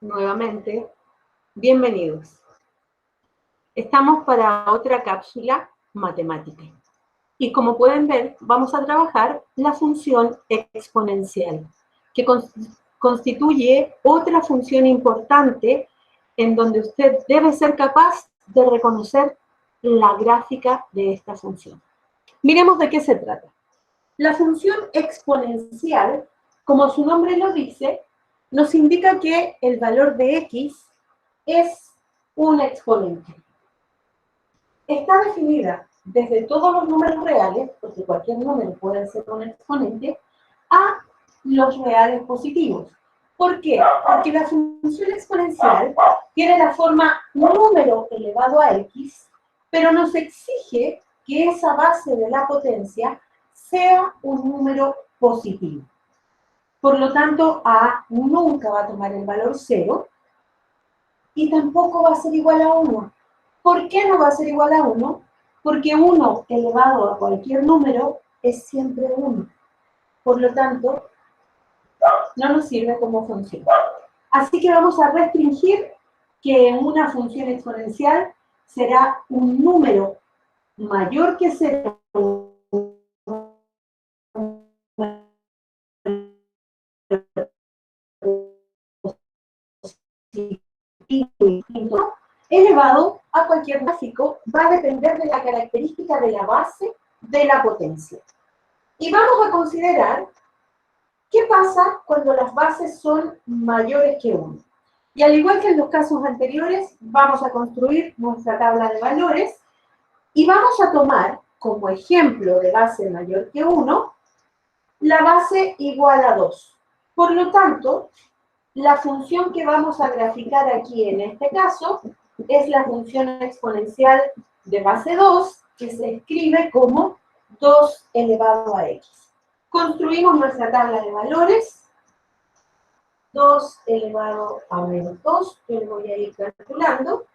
nuevamente, bienvenidos. Estamos para otra cápsula matemática. Y como pueden ver, vamos a trabajar la función exponencial, que constituye otra función importante en donde usted debe ser capaz de reconocer la gráfica de esta función. Miremos de qué se trata. La función exponencial, como su nombre lo dice, nos indica que el valor de x es un exponente. Está definida desde todos los números reales, porque cualquier número puede ser un exponente, a los reales positivos. ¿Por qué? Porque la función exponencial tiene la forma número elevado a x, pero nos exige que esa base de la potencia sea un número positivo. Por lo tanto, a nunca va a tomar el valor 0 y tampoco va a ser igual a 1. ¿Por qué no va a ser igual a 1? Porque 1 elevado a cualquier número es siempre 1. Por lo tanto, no nos sirve como función. Así que vamos a restringir que una función exponencial será un número mayor que 0 elevado a cualquier gráfico va a depender de la característica de la base de la potencia. Y vamos a considerar qué pasa cuando las bases son mayores que 1. Y al igual que en los casos anteriores, vamos a construir nuestra tabla de valores y vamos a tomar como ejemplo de base mayor que 1 la base igual a 2. Por lo tanto, la función que vamos a graficar aquí en este caso es la función exponencial de base 2, que se escribe como 2 elevado a x. Construimos nuestra tabla de valores. 2 elevado a menos 2, yo le voy a ir calculando.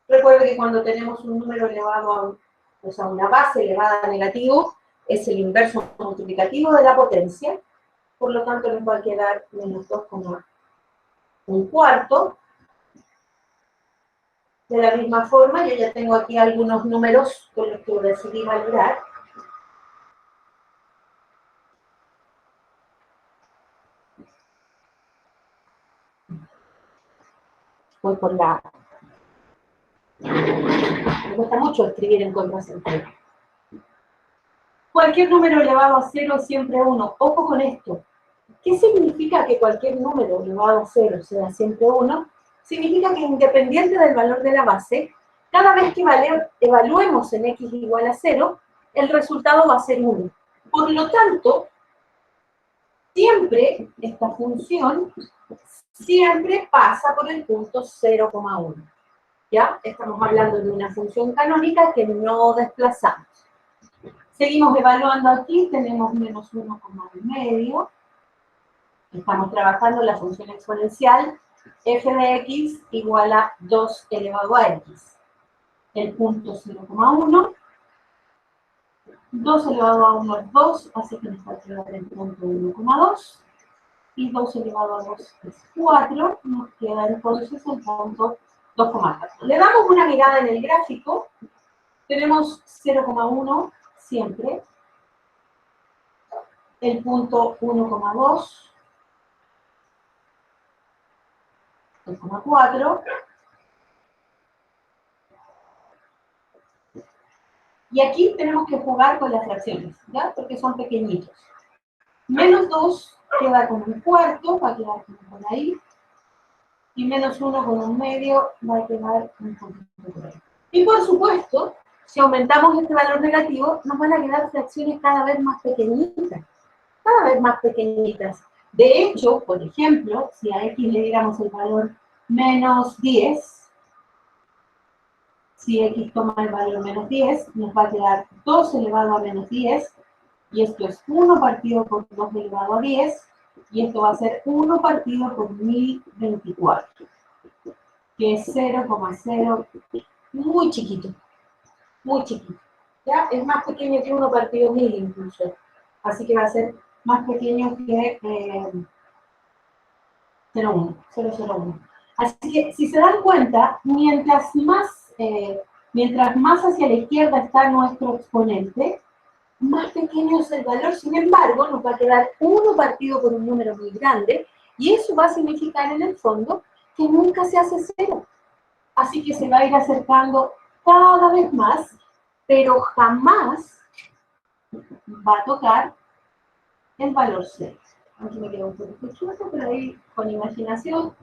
Recuerde que cuando tenemos un número elevado a, o sea, una base elevada a negativo, es el inverso multiplicativo de la potencia. Por lo tanto, nos va a quedar menos 2,1. De la misma forma, yo ya tengo aquí algunos números con los que decidí valorar. Voy por la... Me cuesta mucho escribir en contrasentido. Cualquier número elevado a 0 es siempre 1. Ojo con esto. ¿Qué significa que cualquier número elevado a 0 sea siempre 1? Significa que independiente del valor de la base, cada vez que evaluemos en x igual a 0, el resultado va a ser 1. Por lo tanto, siempre esta función siempre pasa por el punto 0,1. ¿Ya? Estamos hablando de una función canónica que no desplazamos. Seguimos evaluando aquí, tenemos menos 1,5. Estamos trabajando la función exponencial f de x igual a 2 elevado a x. El punto 0,1. 2 elevado a 1 es 2, así que nos va a quedar el punto 1,2. Y 2 elevado a 2 es 4, nos queda entonces el punto 2,4. Le damos una mirada en el gráfico, tenemos 0,1 siempre, el punto 1,2, 2,4, y aquí tenemos que jugar con las fracciones, ¿ya? Porque son pequeñitos. Menos 2 queda con un cuarto, va a quedar por ahí, y menos 1 con un medio va a quedar un poquito por ahí. Y por supuesto, si aumentamos este valor negativo, nos van a quedar fracciones cada vez más pequeñitas. Cada vez más pequeñitas. De hecho, por ejemplo, si a x le diéramos el valor menos 10, si x toma el valor menos 10, nos va a quedar 2 elevado a menos 10, y esto es 1 partido por 2 elevado a 10, y esto va a ser 1 partido por 1024, que es 0,0, muy chiquito, muy chiquito. ¿Ya? Es más pequeño que 1 partido 1000 incluso, así que va a ser más pequeño que 0,1, 0,01. Así que, si se dan cuenta, mientras más hacia la izquierda está nuestro exponente, más pequeño es el valor. Sin embargo, nos va a quedar 1 partido por un número muy grande, y eso va a significar en el fondo que nunca se hace 0. Así que se va a ir acercando cada vez más, pero jamás va a tocar el valor 0. Aquí me quedo un poquito chueco, pero ahí con imaginación,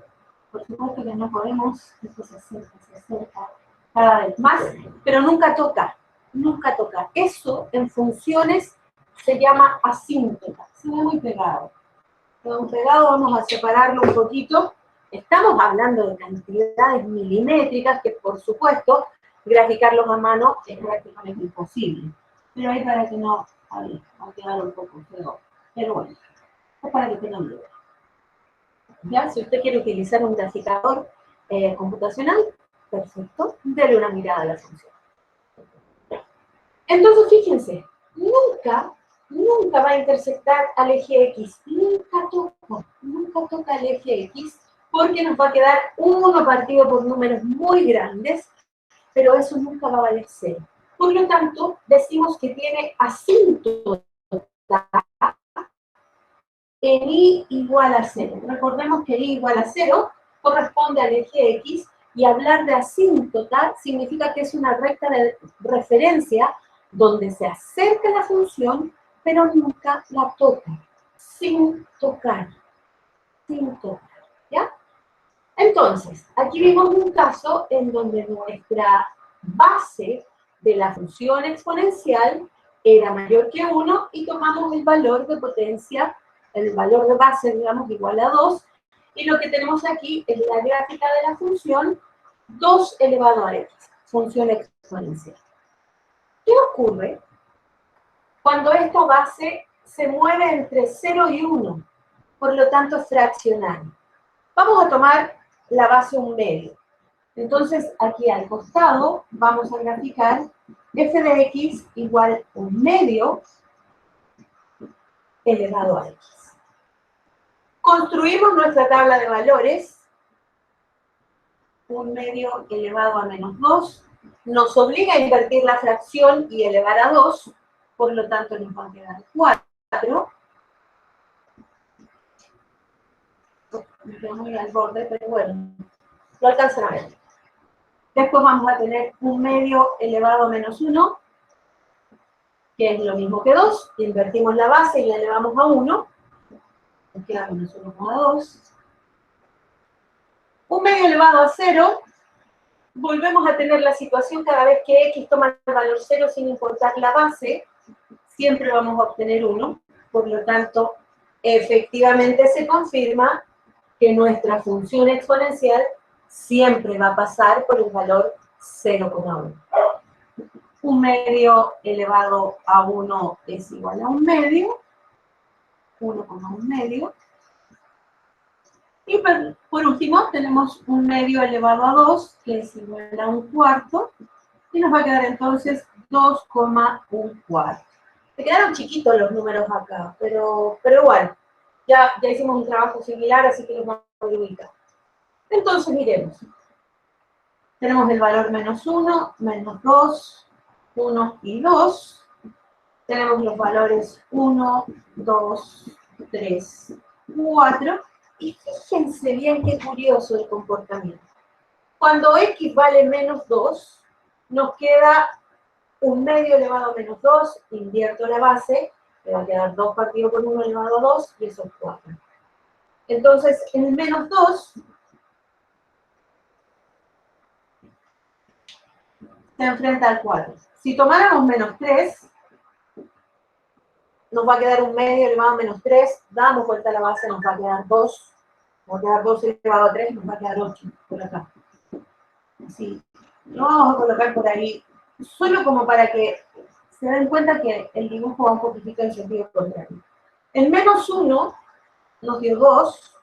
por supuesto que no podemos, esto se acerca cada vez más, pero nunca toca, nunca toca. Eso en funciones se llama asíntota, se ve muy pegado. Quedó muy pegado, vamos a separarlo un poquito. Estamos hablando de cantidades milimétricas que, por supuesto, graficarlos a mano es prácticamente imposible. Pero ahí para que no, ahí, va a quedar un poco feo. Pero bueno, es para que tengan idea. ¿Ya? Si usted quiere utilizar un graficador computacional, perfecto, déle una mirada a la función. Entonces, fíjense, nunca va a intersectar al eje X, nunca toca el eje X, porque nos va a quedar 1 partido por números muy grandes, pero eso nunca va a valer 0. Por lo tanto, decimos que tiene asíntota en I igual a 0. Recordemos que I igual a 0 corresponde al eje X, y hablar de asíntota significa que es una recta de referencia donde se acerca la función, pero nunca la toca, sin tocar, ¿ya? Entonces, aquí vimos un caso en donde nuestra base de la función exponencial era mayor que 1 y tomamos el valor de potencia, el valor de base, digamos, igual a 2, y lo que tenemos aquí es la gráfica de la función 2 elevado a x, función exponencial. ¿Qué ocurre cuando esta base se mueve entre 0 y 1? Por lo tanto, es fraccional. Vamos a tomar la base 1 medio. Entonces, aquí al costado vamos a graficar f de x igual 1 medio elevado a x. Construimos nuestra tabla de valores. 1 medio elevado a menos 2, nos obliga a invertir la fracción y elevar a 2, por lo tanto nos va a quedar 4. Me quedo muy al borde, pero bueno, lo alcanzan a ver. Después vamos a tener 1 medio elevado a menos 1, que es lo mismo que 2, invertimos la base y la elevamos a 1, nos queda menos 1,2. 1 medio elevado a 0, volvemos a tener la situación cada vez que x toma el valor 0 sin importar la base, siempre vamos a obtener 1, por lo tanto, efectivamente se confirma que nuestra función exponencial siempre va a pasar por el valor 0,1. 1 medio elevado a 1 es igual a 1 medio, 1,1 medio. Y por último tenemos 1 medio elevado a 2, que es igual a 1 cuarto, y nos va a quedar entonces 2,1 cuarto. Se quedaron chiquitos los números acá, pero igual, ya hicimos un trabajo similar, así que los vamos a ubicar. Entonces miremos. Tenemos el valor menos 1, menos 2, 1 y 2. Tenemos los valores 1, 2, 3, 4. Y fíjense bien qué curioso el comportamiento. Cuando x vale menos 2, nos queda 1 medio elevado a menos 2, invierto la base, me va a quedar 2 partido por 1 elevado a 2, y eso es 4. Entonces, el menos 2 se enfrenta al 4. Si tomáramos menos 3, nos va a quedar 1 medio elevado a menos 3, damos vuelta a la base, nos va a quedar 2, nos va a quedar 2 elevado a 3, nos va a quedar 8, por acá. Así, lo vamos a colocar por ahí, solo como para que se den cuenta que el dibujo va un poquitito en sentido contrario. El menos 1 nos dio 2,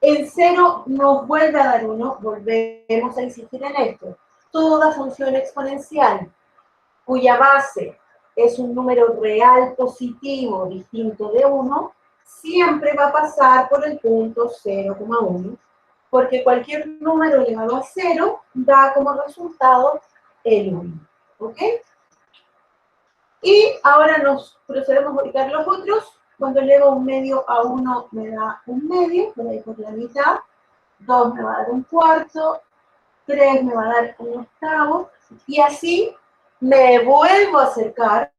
el 0 nos vuelve a dar 1, volvemos a insistir en esto. Toda función exponencial cuya base es un número real positivo distinto de 1, siempre va a pasar por el punto 0,1, porque cualquier número elevado a 0 da como resultado el 1. ¿Ok? Y ahora nos procedemos a ubicar los otros. Cuando elevo un medio a 1 me da un medio, por ahí por la mitad. 2 me va a dar un cuarto. 3 me va a dar un octavo. Y así me vuelvo a acercar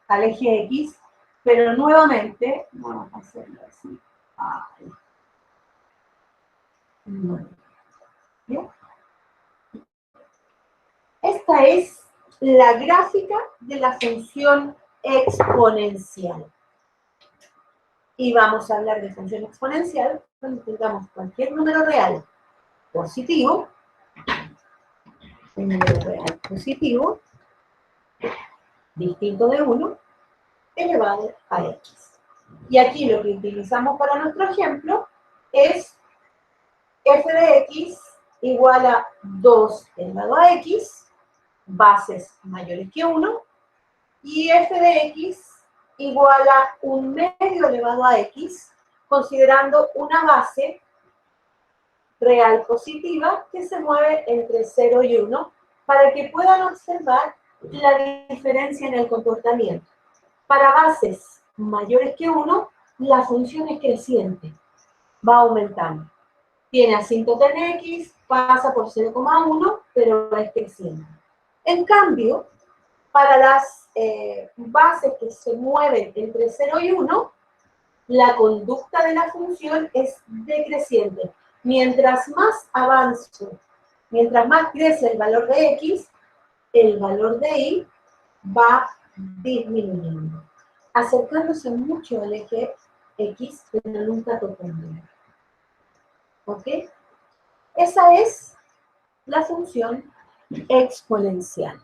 al eje X, pero nuevamente, vamos a hacerlo así. Ahí. ¿Bien? Esta es la gráfica de la función exponencial. Y vamos a hablar de función exponencial cuando tengamos cualquier número real positivo, un número real positivo, distinto de 1, elevado a x. Y aquí lo que utilizamos para nuestro ejemplo es f de x igual a 2 elevado a x, bases mayores que 1, y f de x igual a un medio elevado a x, considerando una base real positiva que se mueve entre 0 y 1 para que puedan observar la diferencia en el comportamiento. Para bases mayores que 1, la función es creciente, va aumentando. Tiene asíntota en x, pasa por 0,1, pero es creciente. En cambio, para las bases que se mueven entre 0 y 1, la conducta de la función es decreciente. Mientras más avanzo, mientras más crece el valor de x, el valor de y va disminuyendo, acercándose mucho al eje x, pero nunca tocando. ¿Ok? Esa es la función exponencial.